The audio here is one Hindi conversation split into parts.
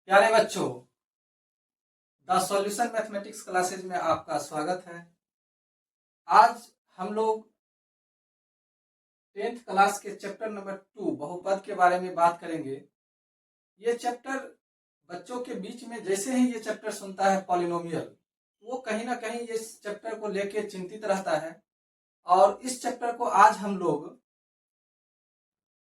प्यारे बच्चों, द सॉल्यूशन मैथमेटिक्स क्लासेज में आपका स्वागत है। आज हम लोग 10th क्लास के चैप्टर नंबर 2 बहुपद के बारे में बात करेंगे। ये चैप्टर बच्चों के बीच में जैसे ही ये चैप्टर सुनता है पॉलिनोमियल, वो कहीं ना कहीं ये चैप्टर को लेके चिंतित रहता है। और इस चैप्टर को आज हम लोग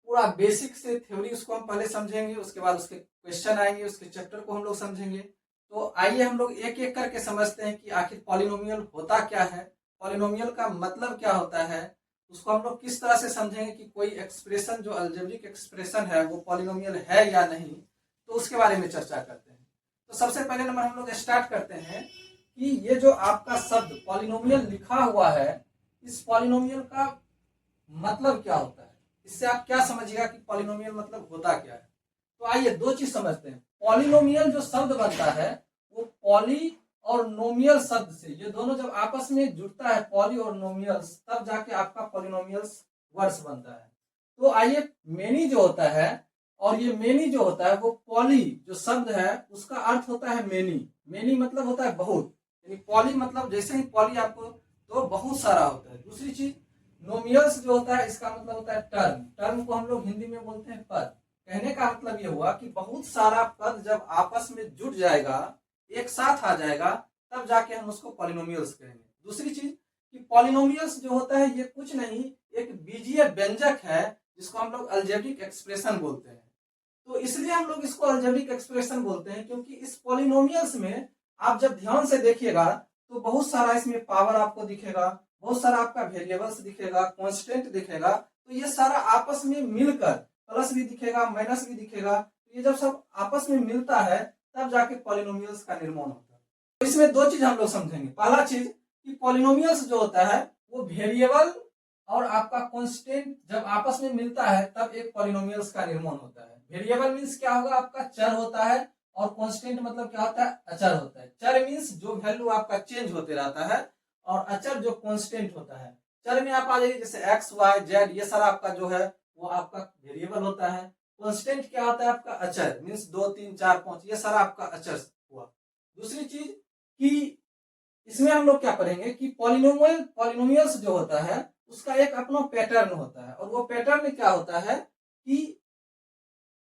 पूरा बेसिक से थ्योरी उसको हम पहले समझेंगे, उसके बाद उसके क्वेश्चन आएंगे, उसके चैप्टर को हम लोग समझेंगे। तो आइए हम लोग एक एक करके समझते हैं कि आखिर पॉलिनोमियल होता क्या है, पॉलिनोमियल का मतलब क्या होता है, उसको हम लोग किस तरह से समझेंगे कि कोई एक्सप्रेशन जो अलजेब्रिक एक्सप्रेशन है वो पॉलिनोमियल है या नहीं। तो उसके बारे में चर्चा करते हैं। तो सबसे पहले नंबर हम लोग स्टार्ट करते हैं कि ये जो आपका शब्द पॉलिनोमियल लिखा हुआ है, इस पॉलिनोमियल का मतलब क्या होता है, इससे आप क्या समझिएगा कि पॉलिनोमियल मतलब होता क्या है। तो आइए दो चीज समझते हैं। पॉलिनोमियल जो शब्द बनता है वो पॉली और नोमियल शब्द से, ये दोनों जब आपस में जुड़ता है पॉली और नोमियल, तब जाके आपका पॉलिनोमियल्स वर्ड्स बनता है। तो आइए, मेनी जो होता है और ये मेनी जो होता है वो पॉली जो शब्द है उसका अर्थ होता है मेनी। मेनी मतलब होता है बहुत, यानी पॉली मतलब जैसे ही पॉली आपको तो बहुत सारा होता है। दूसरी चीज नोमियल्स जो होता है इसका मतलब होता है टर्म। टर्म को हम लोग हिंदी में बोलते हैं पद। कहने का मतलब ये हुआ कि बहुत सारा पद जब आपस में जुड़ जाएगा, एक साथ आ जाएगा, तब जाके हम उसको पॉलिनोमियल्स कहेंगे। दूसरी चीज कि पॉलिनोमियल्स जो होता है ये कुछ नहीं, एक बीजीय व्यंजक है जिसको हम लोग अलजेब्रिक एक्सप्रेशन बोलते हैं। तो इसलिए हम लोग इसको अलजेब्रिक एक्सप्रेशन बोलते हैं क्योंकि इस पॉलिनोमियल्स में आप जब ध्यान से देखिएगा तो बहुत सारा इसमें पावर आपको दिखेगा, बहुत सारा आपका वेरिएबल्स दिखेगा, कांस्टेंट दिखेगा। तो ये सारा आपस में मिलकर प्लस भी दिखेगा, माइनस भी दिखेगा। तो ये जब सब आपस में मिलता है तब जाके पॉलिनोमियल्स का निर्माण होता है। तो इसमें दो चीज हम लोग समझेंगे। पहला चीज कि पॉलिनोमियल्स जो होता है वो वेरिएबल और आपका कांस्टेंट जब आपस में मिलता है तब एक पॉलिनोमियल्स का निर्माण होता है। वेरिएबल मीन्स क्या होगा, आपका चर होता है, और कांस्टेंट मतलब क्या होता है, अचर होता है। चर मीन्स जो वैल्यू आपका चेंज होते रहता है, और अचर जो कांस्टेंट होता है। चर में आप आ जाइए जैसे एक्स वाई जेड, ये सारा आपका जो है वो आपका वेरिएबल होता है। कांस्टेंट क्या होता है, आपका अचर मीन्स 2 3 4 5, ये सारा आपका अचर हुआ। दूसरी चीज कि इसमें हम लोग क्या पढ़ेंगे कि पॉलिनोमियल्स जो होता है उसका एक अपना पैटर्न होता है, और वो पैटर्न क्या होता है कि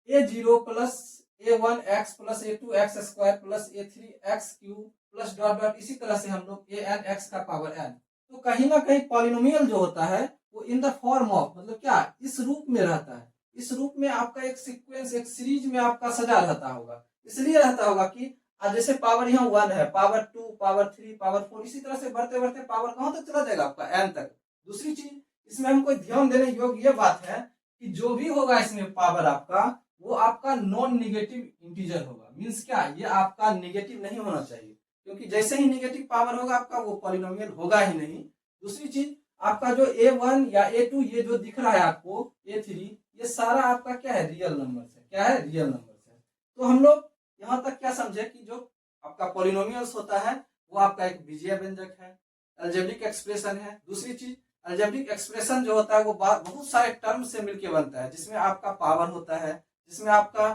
a0 plus a1 x plus a2 x square plus a3 x cube plus dot dot, इसी तरह से हम लोग an x का पावर n। तो कहीं ना कहीं पॉलिनोमियल जो होता है वो इन द फॉर्म ऑफ, मतलब क्या, इस रूप में रहता है। इस रूप में आपका एक सीक्वेंस, एक सीरीज में आपका सजा रहता होगा। इसलिए रहता होगा कि जैसे पावर यहाँ 1 है, पावर 2, पावर 3, पावर 4, इसी तरह से बढ़ते बढ़ते पावर कहां तक चला जाएगा, आपका n तक। दूसरी चीज इसमें हमको ध्यान देने योग्य ये बात है कि जो भी होगा इसमें पावर आपका, वो आपका नॉन निगेटिव इंटीजर होगा। मींस क्या, ये आपका निगेटिव नहीं होना चाहिए, क्योंकि जैसे ही निगेटिव पावर होगा आपका वो पॉलिनोमियल होगा ही नहीं। दूसरी चीज आपका जो a1 या a2 ये जो दिख रहा है आपको, a3, ये सारा आपका क्या है, रियल नंबर है। क्या है, रियल नंबर है। तो हम लोग यहाँ तक क्या समझे कि जो आपका पॉलिनोमियल्स होता है वो आपका एक बीजीय व्यंजक है, अलजेब्रिक एक्सप्रेशन है। दूसरी चीज अलजेब्रिक एक्सप्रेशन जो होता है वो बहुत सारे टर्म से मिलकर बनता है, जिसमें आपका पावर होता है, जिसमें आपका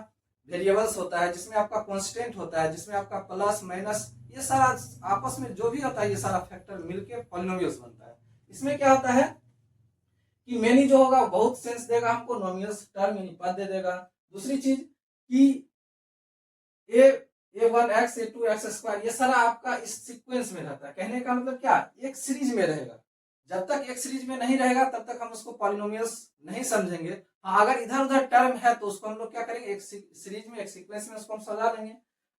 वेरिएबल्स होता है, जिसमें आपका कांस्टेंट होता है, जिसमें आपका प्लस माइनस, ये सारा आपस में जो भी होता है ये सारा फैक्टर मिलके पॉलिनोमियल्स बनता है। इसमें क्या होता है कि मेनी जो होगा बहुत सेंस देगा हमको, नोमियल्स टर्म यानी पद दे देगा। दूसरी चीज कि a1x a2x स्क्वायर, ये सारा आपका इस सीक्वेंस में रहता है। कहने का मतलब क्या, एक सीरीज में रहेगा। जब तक एक सीरीज में नहीं रहेगा तब तक हम उसको पॉलिनोमियल्स नहीं समझेंगे। हाँ, अगर इधर उधर टर्म है तो उसको हम लोग क्या करेंगे, एक सीरीज में, एक सीक्वेंस में उसको हम सजा लेंगे।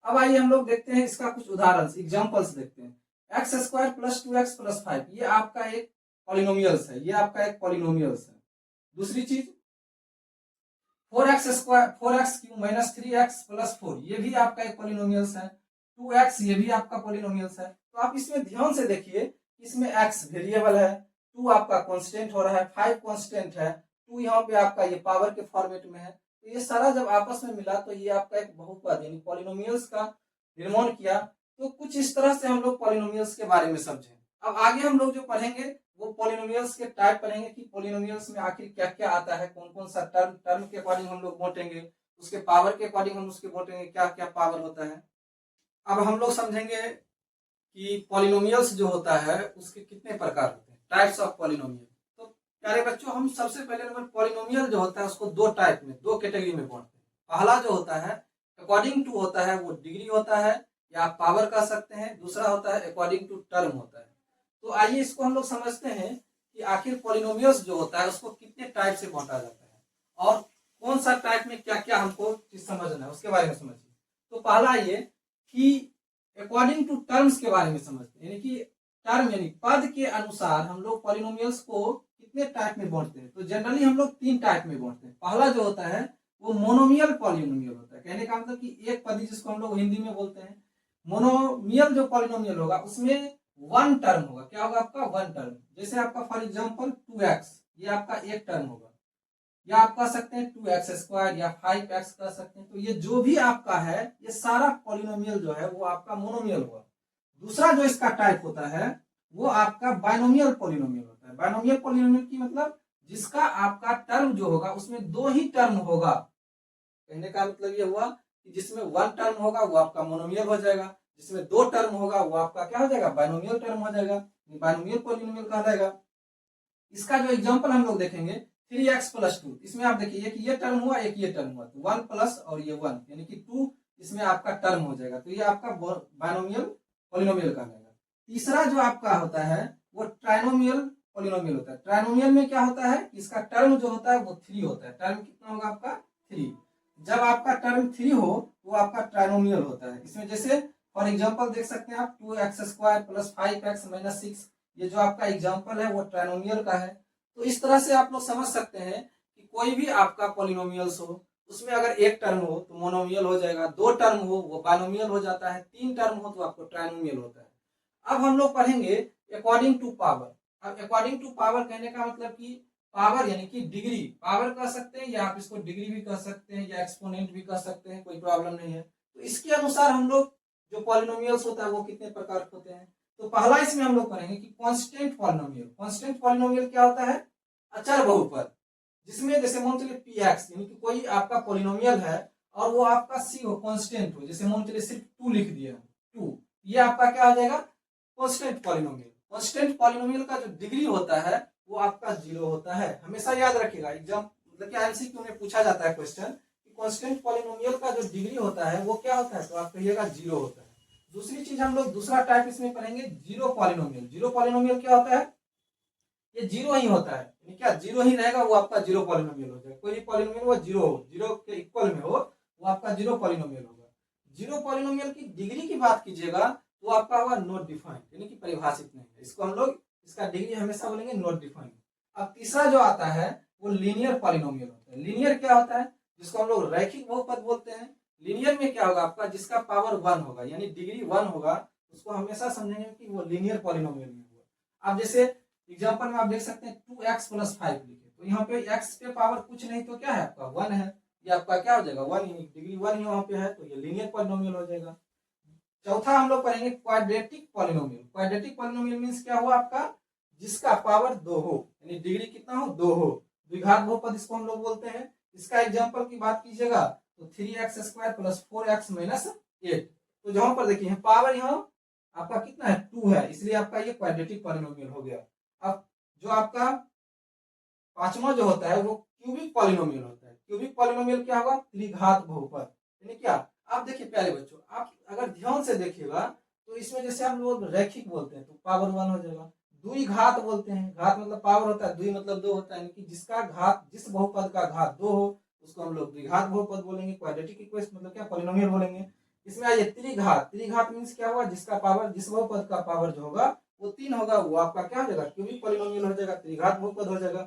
अब आइए हम लोग देखते हैं इसका कुछ उदाहरण, एग्जाम्पल्स देखते हैं। X square plus 2x plus 5, ये आपका एक पॉलिनोमियल्स है, ये आपका एक पॉलिनोमियल्स है। दूसरी चीज 4x square 4x cube minus 3x plus 4, ये भी आपका एक पॉलिनोमियल्स है। 2x ये भी आपका पॉलिनोमियल्स है। तो आप इसमें ध्यान से देखिए, इसमें x वेरिएबल है, 2 आपका कांस्टेंट हो रहा है, 5 कांस्टेंट है, 2 यहाँ पे आपका ये पावर के फॉर्मेट में है। तो ये सारा जब आपस में मिला तो ये आपका एक बहुपद यानी पॉलिनोमियल्स का निर्माण किया। तो कुछ इस तरह से हम लोग पॉलिनोमियल्स के बारे में समझे। अब आगे हम लोग जो पढ़ेंगे वो पॉलिनोमियल्स के टाइप पढ़ेंगे कि पॉलिनोमियल्स में आखिर क्या क्या आता है, कौन कौन सा टर्म के अकॉर्डिंग हम लोग बांटेंगे। उसके पावर के अकॉर्डिंग हम उसके बोलेंगे क्या क्या पावर होता है। अब हम लोग समझेंगे कि पॉलिनोमियल्स जो होता है उसके कितने प्रकार होते हैं, टाइप्स ऑफ पॉलिनोमियल। तो प्यारे बच्चों, हम सबसे पहले नंबर पॉलिनोमियल जो होता है उसको दो टाइप में, दो कैटेगरी में बांटते हैं। पहला जो होता है अकॉर्डिंग टू होता है, वो डिग्री होता है या आप पावर कह सकते हैं। दूसरा होता है अकॉर्डिंग टू टर्म होता है। तो आइए इसको हम लोग समझते हैं कि आखिर पॉलिनोमियल्स जो होता है उसको कितने टाइप से बांटा जाता है और कौन सा टाइप में क्या क्या हमको चीज समझना है उसके बारे में समझिए। तो पहला ये कि अकॉर्डिंग टू टर्म्स के बारे में समझते हैं, यानी कि टर्म यानी पद के अनुसार हम लोग पॉलिनोमियल्स को कितने टाइप में बांटते हैं। तो जनरली हम लोग तीन टाइप में बांटते हैं। पहला जो होता है वो मोनोमियल पॉलिनोमियल होता है। कहने का मतलब कि एक पदी, जिसको हम लोग हिंदी में बोलते हैं मोनोमियल जो पॉलिनोमियल होगा उसमें वन टर्म होगा। क्या होगा आपका? One term. जैसे आपका फॉर एग्जांपल 2x, ये आपका एक टर्म होगा, या आप कह सकते हैं 2x² या 5x कह सकते हैं। तो ये जो भी आपका है ये सारा पॉलिनोमियल जो है वो आपका मोनोमियल हुआ। दूसरा जो इसका टाइप होता है वो आपका बाइनोमियल पॉलिनोमियल होता है। बाइनोमियल पॉलिनोमियल की मतलब जिसका आपका टर्म जो होगा उसमें दो ही टर्म होगा। कहने का मतलब ये हुआ कि जिसमें वन टर्म होगा वो आपका मोनोमियल हो जाएगा, जिसमें दो टर्म होगा वो आपका क्या हो जाएगा? बाइनोमियल टर्म हो जाएगा, बाइनोमियल पॉलिनोमियल कहलाएगा। इसका जो एग्जांपल हम लोग देखेंगे 3x+2, इसमें आप देखिए एक ये टर्म हुआ, एक ये टर्म हुआ, तो 1 प्लस और ये 1 यानी कि 2 इसमें आपका टर्म हो जाएगा। तो ये आपका बाइनोमियल पॉलिनोमियल कहलाएगा। तीसरा जो आपका होता है वो ट्राइनोमियल पॉलिनोमियल होता है। ट्राइनोमियल में क्या होता है? इसका टर्म जो होता है वो 3 होता है। टर्म कितना होगा आपका? 3। जब आपका टर्म 3 हो तो आपका ट्राइनोमियल होता है। इसमें जैसे फॉर एग्जांपल देख सकते हैं आप 2x² + 5x - 6, ये जो आपका एग्जांपल है वो ट्राइनोमियल का है। तो इस तरह से आप लोग समझ सकते हैं कि कोई भी आपका पॉलिनोमियल्स हो उसमें अगर एक टर्म हो तो मोनोमियल हो जाएगा, दो टर्म हो वो बाइनोमियल हो जाता है, तीन टर्म हो तो आपको ट्राइनोमियल होता है। अब हम लोग पढ़ेंगे अकॉर्डिंग टू पावर। अब अकॉर्डिंग टू पावर कहने का मतलब कि पावर यानी कि डिग्री, पावर कह सकते हैं या आप इसको डिग्री भी कह सकते हैं या एक्सपोनेंट भी कह सकते हैं, कोई प्रॉब्लम नहीं है। तो इसके अनुसार हम लोग जो पॉलिनोमियल्स होता है वो कितने प्रकार के होते हैं। तो पहला इसमें हम लोग पढ़ेंगे कि कांस्टेंट पॉलिनोमियल। कांस्टेंट पॉलिनोमियल क्या होता है? अचर बहुपद, जिसमें जैसे मान चलिए px यानी कि कोई आपका पॉलिनोमियल है और वो आपका c हो, कांस्टेंट हो, जैसे मान चलिए सिर्फ 2 लिख दिया 2, ये आपका क्या हो जाएगा? Constant polynomial. कांस्टेंट पॉलिनोमियल का जो डिग्री होता है वो आपका 0 होता है। हमेशा याद रखिएगा, एग्जाम मतलब कि एमसीक्यू में पूछा जाता है क्वेश्चन कि कांस्टेंट पॉलिनोमियल का जो डिग्री होता है वो क्या होता है? तो आप कहिएगा 0 होता है। दूसरी चीज हम लोग दूसरा टाइप इसमें पढ़ेंगे जीरो पॉलिनोमियल। जीरो पॉलिनोमियल क्या होता है? ये जीरो ही होता है, यानी क्या जीरो ही रहेगा वो आपका जीरो पॉलिनोमियल हो जाएगा। कोई भी पॉलिनोमियल वो जीरो हो, जीरो के इक्वल में हो, वो आपका जीरो पॉलिनोमियल होगा। जीरो पॉलिनोमियल की डिग्री की बात कीजिएगा तो आपका होगा नॉट डिफाइंड, यानी कि परिभाषित नहीं है। इसको हम लोग इसका डिग्री हमेशा बोलेंगे नॉट डिफाइंड। अब तीसरा जो आता है वो लीनियर पॉलिनोमियल होता है। लीनियर क्या होता है? जिसको हम लोग रैखिक बहुपद बोलते हैं। लीनियर में क्या होगा आपका? जिसका पावर 1 होगा यानी डिग्री 1 होगा, उसको हमेशा समझेंगे कि वो लीनियर पॉलिनोमियल में होगा। अब जैसे एग्जांपल में आप देख सकते हैं 2x + 5 लिखे, तो यहाँ पे x पे पावर कुछ नहीं तो क्या है आपका 1 है, ये आपका क्या हो जाएगा 1, डिग्री 1 यहाँ पे है तो ये लीनियर पॉलिनोमियल हो जाएगा। चौथा हम लोग पढ़ेंगे quadratic polynomial. Quadratic polynomial means क्या हुआ आपका? जिसका पावर 2 हो, यानी डिग्री कितना हो? 2 हो, द्विघात बहुपद इसको हम लोग बोलते हैं। इसका एग्जांपल की बात कीजिएगा तो 3x² + 4x - 8। तो जहां पर देखिए पावर यहाँ आपका कितना है? 2 है, इसलिए आपका ये क्वाड्रेटिक पॉलिनोमियल हो गया। अब जो आपका पांचवा जो होता है वो क्यूबिक पॉलिनोमियल होता है। क्यूबिक पॉलिनोमियल क्या होगा? त्रिघात बहुपद। यानी क्या? आप देखिए प्यारे बच्चों, आप अगर ध्यान से देखिएगा तो इसमें जैसे हम लोग रैखिक बोलते हैं तो पावर 1 हो जाएगा। द्विघात बोलते हैं, घात मतलब पावर होता है, द्वि मतलब 2 होता है, यानी कि जिसका घात, जिस बहुपद का घात 2 हो उसको हम लोग द्विघात बहुपद बोलेंगे। क्वाड्रेटिक इक्वेशन मतलब क्या? पॉलिनोमियल बोलेंगे। इसमें आइए त्रिघात। त्रिघात मींस क्या हुआ? जिसका पावर, जिस बहुपद का पावर जो होगा वो 3 होगा, वो आपका क्या हो जाएगा? क्यूबिक पॉलिनोमियल हो जाएगा, त्रिघात बहुपद हो जाएगा।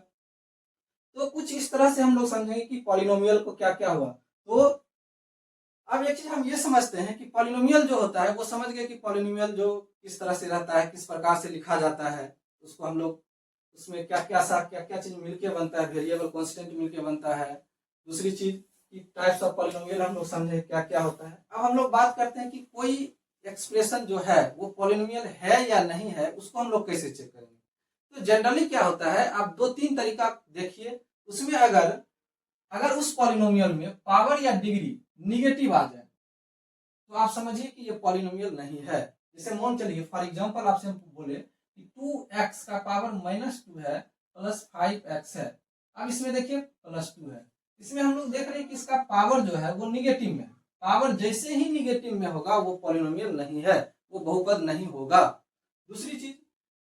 तो कुछ इस तरह से हम लोग समझेंगे कि पॉलिनोमियल को क्या क्या हुआ। तो अब एक चीज हम ये समझते हैं कि पॉलिनोमियल जो होता है वो समझ गए कि पॉलिनोमियल जो किस तरह से रहता है, किस प्रकार से लिखा जाता है, उसको हम लोग उसमें क्या क्या चीज मिलके बनता है, वेरिएबल कांस्टेंट मिलके बनता है। दूसरी चीज कि टाइप्स ऑफ पॉलिनोमियल हम लोग समझे क्या क्या होता है। अब हम लोग बात करते हैं कि कोई एक्सप्रेशन जो है वो पॉलिनोमियल है या नहीं है, उसको हम लोग कैसे चेक करेंगे। तो जनरली क्या होता है, आप 2-3 तरीका देखिए। उसमें अगर उस पॉलिनोमियल में पावर या डिग्री निगेटिव आ जाए तो आप समझिए कि ये पॉलिनोमियल नहीं है। जैसे मान चलिए फॉर एग्जांपल आपसे हम बोले कि 2x का पावर -2 है प्लस 5x है। अब इसमें देखिए +2 है, इसमें हम लोग देख रहे हैं कि इसका पावर जो है वो निगेटिव में, पावर जैसे ही निगेटिव में होगा वो पॉलिनोमियल नहीं है, वो बहुपद नहीं होगा। दूसरी चीज,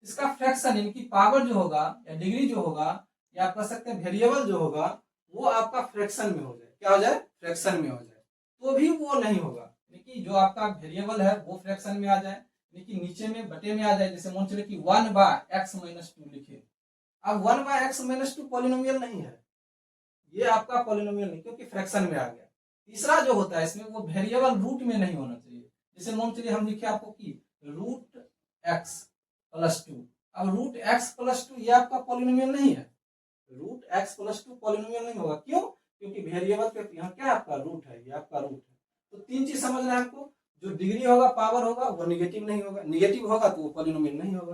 इसका फ्रैक्शन यानी कि पावर जो होगा या डिग्री जो होगा या आप कह सकते हैं वेरिएबल जो होगा वो आपका फ्रैक्शन में हो जाए। क्या हो जाए? फ्रैक्शन में हो जाए, तो भी वो नहीं होगा। यानी जो आपका वेरिएबल है वो फ्रैक्शन में आ जाए, लेकिन नीचे में बटे में आ जाए। जैसे मान चले कि 1/x-2 लिखे, अब 1/x-2 पॉलिनोमियल नहीं है, ये आपका पॉलिनोमियल नहीं, क्योंकि फ्रैक्शन में आ गया। तीसरा जो होता है इसमें वो वेरिएबल रूट में नहीं होना चाहिए। जैसे मान चलिए हम लिखे आपको कि √x+2, अब √x+2 ये आपका पॉलिनोमियल नहीं है, √x+2 पॉलिनोमियल नहीं होगा। क्यों? क्योंकि वेरिएबल पे यहाँ क्या आपका रूट है, ये आपका रूट है। तो तीन चीज समझना है आपको, जो डिग्री होगा पावर होगा वो निगेटिव नहीं होगा, निगेटिव होगा तो वो पॉलिनोमियल नहीं होगा।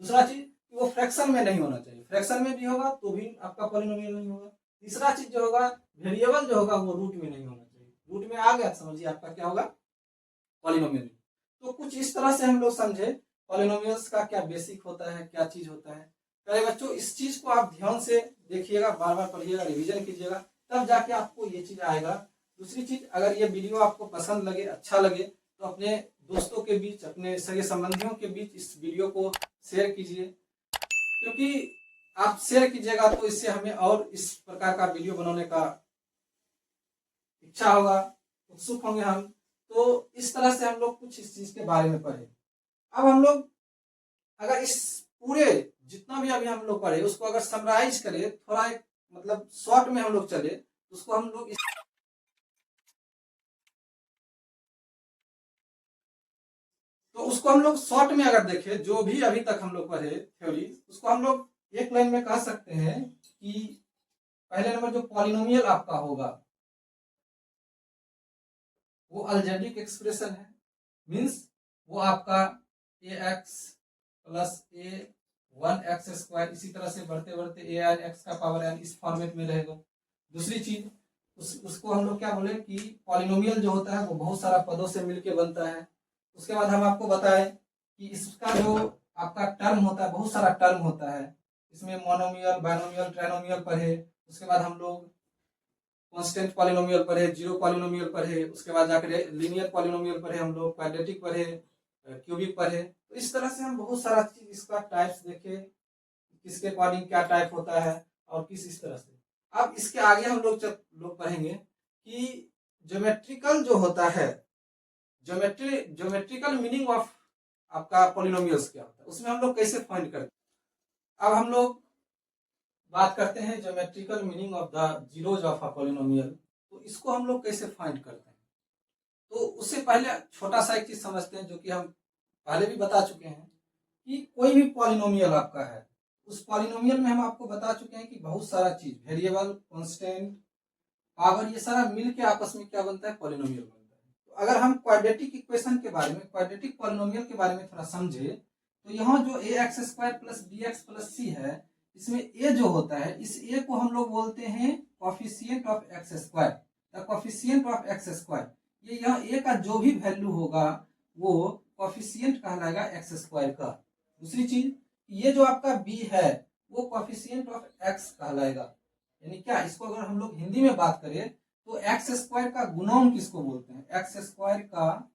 दूसरा चीज कि वो फ्रैक्शन में नहीं होना चाहिए, फ्रैक्शन में भी होगा तो भी आपका पॉलिनोमियल नहीं होगा। तीसरा चीज जो होगा वेरिएबल जो होगा वो रूट में नहीं होना चाहिए, रूट में आ गया समझिए आपका क्या होगा? पॉलिनोमियल। तो कुछ इस तरह से हम लोग समझे पॉलिनोमियल्स का क्या बेसिक होता है, क्या चीज होता है। पहले बच्चों इस चीज को आप ध्यान से देखिएगा, बार बार पढ़िएगा, रिवीजन कीजिएगा, तब जाके आपको ये चीज आएगा। दूसरी चीज, अगर ये वीडियो आपको पसंद लगे, अच्छा लगे, तो अपने दोस्तों के बीच, अपने सगे संबंधियों के बीच इस वीडियो को शेयर कीजिए, क्योंकि आप शेयर कीजिएगा तो इससे हमें और इस प्रकार का वीडियो बनाने का इच्छा होगा, उत्सुक होंगे हम। तो इस तरह से हम लोग कुछ इस चीज के बारे में पढ़े। अब हम लोग अगर इस पूरे जितना भी अभी हम लोग पढ़े उसको अगर समराइज करें, थोड़ा एक मतलब शॉर्ट में हम लोग चले, तो उसको हम लोग तो उसको हम लोग शॉर्ट में अगर देखें, जो भी अभी तक हम लोग पढ़े थ्योरी, उसको हम लोग एक लाइन में कह सकते हैं कि पहले नंबर जो पॉलिनोमियल आपका होगा वो अलजेब्रिक एक्सप्रेशन है, मीन्स वो आपका ax प्लस a1x², इसी तरह से बढ़ते बढ़ते a(x) का पावर n इस फॉर्मेट में रहेगा। दूसरी चीज उसको हम लोग क्या बोले कि पॉलिनोमियल जो होता है वो बहुत सारा पदों से मिलके बनता है। उसके बाद हम आपको बताएं कि इसका जो आपका टर्म होता है, बहुत सारा टर्म होता है, इसमें मोनोमियल, बाइनोमियल, ट्राइनोमियल पढ़े। उसके बाद हम लोग कांस्टेंट पॉलिनोमियल पढ़े, जीरो पॉलिनोमियल पढ़े, उसके बाद जाकर लीनियर पॉलिनोमियल पढ़े, हम लोग क्वाड्रेटिक पढ़े, क्यूबिक पढ़े। तो इस तरह से हम बहुत सारा चीज इसका टाइप्स देखे, किसके अकॉर्डिंग क्या टाइप होता है और किस इस तरह से। अब इसके आगे हम लोग पढ़ेंगे कि ज्योमेट्रिकल जो होता है, ज्योमेट्रिकल मीनिंग ऑफ आपका पॉलिनोमियल्स क्या होता है, उसमें हम लोग कैसे फाइंड करते हैं। अब हम लोग बात करते हैं geometrical meaning of the zeros of a polynomial, तो इसको हम लोग कैसे फाइंड करते हैं। तो उससे पहले छोटा सा एक चीज समझते हैं जो कि हम पहले भी बता चुके हैं कि कोई भी पॉलिनोमियल आपका है, उस पॉलिनोमियल में हम आपको बता चुके हैं कि बहुत सारा चीज, वेरिएबल, कांस्टेंट, पावर, ये सारा मिलके आपस में क्या बनता है? पॉलिनोमियल बनता है। तो अगर हम क्वाड्रेटिक इक्वेशन के बारे में, क्वाड्रेटिक पॉलिनोमियल के बारे में थोड़ा समझे, तो यहाँ जो ax² plus bx plus c है, इसमें a जो होता है, इस a को हम लोग बोलते हैं coefficient of x², the coefficient of x²। ये यहाँ a का जो भी वैल्यू होगा वो कोफिशिएंट कहलाएगा x² का। दूसरी चीज, ये जो आपका b है वो कोफिशिएंट ऑफ x कहलाएगा। यानी क्या, इसको अगर हम लोग हिंदी में बात करें तो x² का गुणनक किसको बोलते हैं? x² का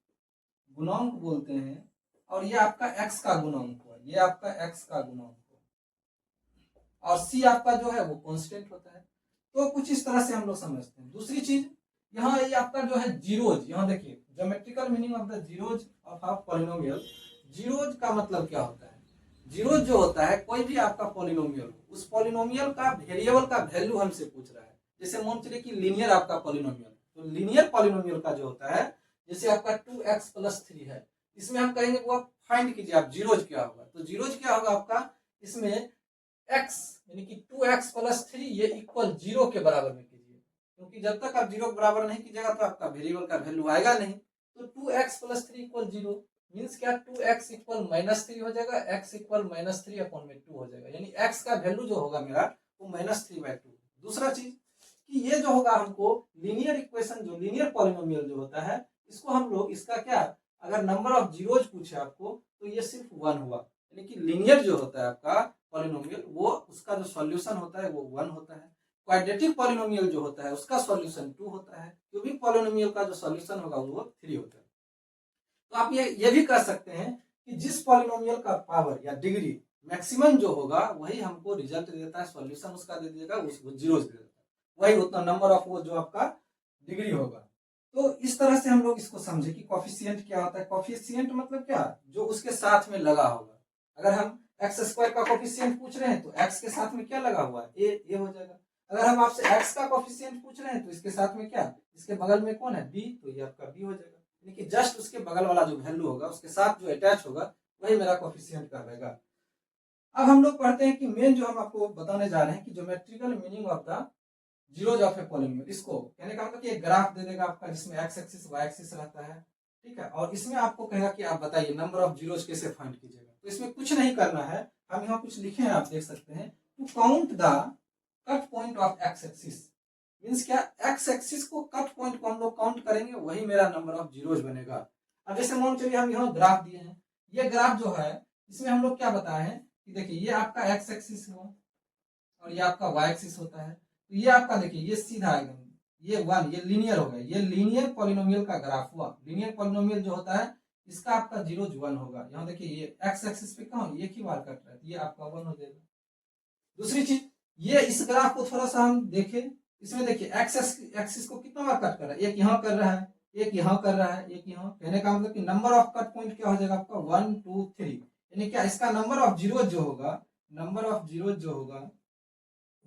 गुणनक बोलते हैं, और ये आपका x का गुणनक हुआ, ये आपका x का गुणनक हुआ, और c आपका जो है वो कांस्टेंट होता है। तो कुछ इस तरह से हम लोग समझते हैं। दूसरी चीज, यहाँ ये आपका जो है जीरोज, यहाँ देखिए geometrical meaning of the zeros of a polynomial. Zeros का मतलब क्या होता है? जीरोज जो होता है, कोई भी आपका पॉलिनोमियल, उस पॉलिनोमियल का वेरिएबल का वैल्यू हमसे पूछ रहा है। जैसे मान चलिए कि लीनियर आपका पॉलिनोमियल, तो लीनियर पॉलिनोमियल का जो होता है, जैसे आपका 2x+3 है, इसमें हम कहेंगे वो आप फाइंड कीजिए, आप जीरोज क्या होगा। तो जीरोज क्या होगा आपका, इसमें x यानी कि 2x+3 ये इक्वल 0 के बराबर में कीजिए, क्योंकि जब तक आप 0 के बराबर नहीं कीजिएगा तो आपका वेरिएबल का वैल्यू आएगा नहीं। तो 2x+3 इक्वल 0 मीन्स क्या, 2x इक्वल -3 हो जाएगा, x इक्वल -3/2 हो जाएगा, यानी x का वैल्यू जो होगा मेरा वो -3/2। दूसरा चीज, कि ये जो होगा हमको लीनियर इक्वेशन, जो लीनियर पॉलिनोमियल जो होता है, इसको हम लोग इसका क्या, अगर नंबर ऑफ जीरोज पूछे आपको तो ये सिर्फ 1 हुआ, यानी कि लीनियर जो होता है आपका पॉलिनोमियल, वो उसका जो सॉल्यूशन होता है वो 1 होता है। क्वाड्रेटिक पॉलिनोमियल जो होता है उसका सॉल्यूशन 2 होता है। क्यूबिक पॉलिनोमियल का जो सॉल्यूशन होगा वो 3 होता है। तो आप ये भी कह सकते हैं कि जिस पॉलिनोमियल का पावर या डिग्री मैक्सिमम जो होगा वही हमको रिजल्ट देता है, सॉल्यूशन उसका दे देगा, वो जीरो दे देता है, वही उतना नंबर ऑफ वो जो आपका डिग्री होगा। तो इस तरह से हम लोग इसको समझे कि कोफिशिएंट क्या होता है। कोफिशिएंट मतलब क्या, जो उसके साथ में लगा होगा। अगर हम एक्स स्क्वायर का कोफिशिएंट पूछ रहे हैं तो एक्स के साथ में क्या लगा हुआ है, ए हो जाएगा। अगर हम आपसे एक्स का कोफिशिएंट पूछ रहे हैं तो इसके साथ में क्या, इसके बगल में कौन है, बी, तो ये आपका बी हो जाएगा। यानी कि जस्ट उसके बगल वाला जो वैल्यू होगा उसके साथ जो अटैच होगा वही मेरा कोफिशिएंट कहलाएगा। अब हम लोग पढ़ते हैं कि मेन जो हम आपको बताने जा रहे हैं कि geometrical meaning of the zeros of a polynomial. इसको कहने का मतलब कि एक ग्राफ दे देगा आपका जिसमें एक्स एक्सिस वाई एक्सिस रहता है, ठीक है, और इसमें आपको कहेगा कि आप बताइए नंबर ऑफ जीरोज कैसे फाइंड कीजिएगा। तो इसमें कुछ नहीं करना है, हम यहाँ कुछ लिखे हैं, आप देख सकते हैं, to count the cut point of x axis. Means क्या, एक्स एक्सिस को कट पॉइंट को हम लोग काउंट करेंगे, वही मेरा नंबर ऑफ जीरोज बनेगा। अब जैसे मान चलिए हम यहाँ ग्राफ दिए हैं, ये ग्राफ जो है इसमें हम लोग क्या बताए हैं कि देखिए ये आपका एक्स एक्सिस हुआ और ये आपका वाई एक्सिस होता है। तो ये आपका देखिए ये सीधा एकदम ये 1, ये लीनियर हो गया, ये लीनियर पॉलिनोमियल का ग्राफ हुआ। लीनियर पॉलिनोमियल जो होता है इसका आपका जीरोज 1 होगा। यहाँ देखिए ये एक्स एक्सिस पे कहाँ एक ही बार कट रहा है, ये आपका 1 हो जाएगा। दूसरी चीज, ये इस ग्राफ को थोड़ा सा हम देखें, इसमें देखिए एक्स एक्सिस को कितना बार कट कर रहा है, एक यहाँ कर रहा है, एक यहाँ कर रहा है, एक यहाँ। कहने का मतलब कि नंबर ऑफ कट पॉइंट क्या हो जाएगा आपका 1 2 3, यानी क्या इसका नंबर ऑफ जीरोज जो होगा, नंबर ऑफ जीरोज जो होगा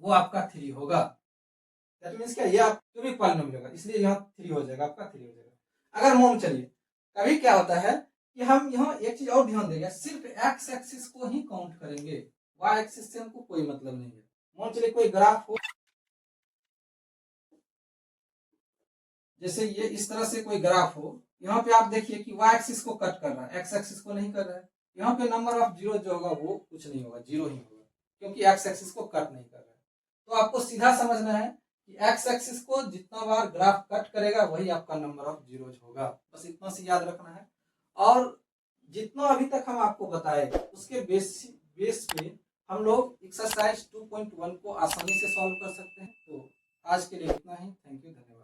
वो आपका 3 होगा। दैट मींस क्या, ये आप क्यूबिक पॉलिनोमियल होगा, इसलिए यहाँ 3 हो जाएगा, आपका 3 हो जाएगा। अगर मान चलिए कभी क्या होता है कि हम यहाँ एक चीज और ध्यान देंगे, सिर्फ एक्स एक्सिस को ही काउंट करेंगे, वाई एक्सिस से हमको कोई मतलब नहीं है। मान चलिए कोई ग्राफ हो, जैसे ये इस तरह से कोई ग्राफ हो, यहाँ पे आप देखिए कि वाई एक्सिस को कट कर रहा है, एक्स एक्सिस को नहीं कर रहा है। यहाँ पे नंबर ऑफ जीरो जो होगा वो कुछ नहीं होगा, जीरो ही होगा, क्योंकि एक्स एक्सिस को कट नहीं कर रहा है। तो आपको सीधा समझना है कि एक्स एक्सिस को जितना बार ग्राफ कट करेगा वही आपका नंबर ऑफ जीरोज होगा, बस इतना सी याद रखना है। और जितना अभी तक हम आपको बताए उसके बेस पे हम लोग एक्सरसाइज 2.1 को आसानी से सॉल्व कर सकते हैं। तो आज के लिए इतना ही, थैंक यू, धन्यवाद।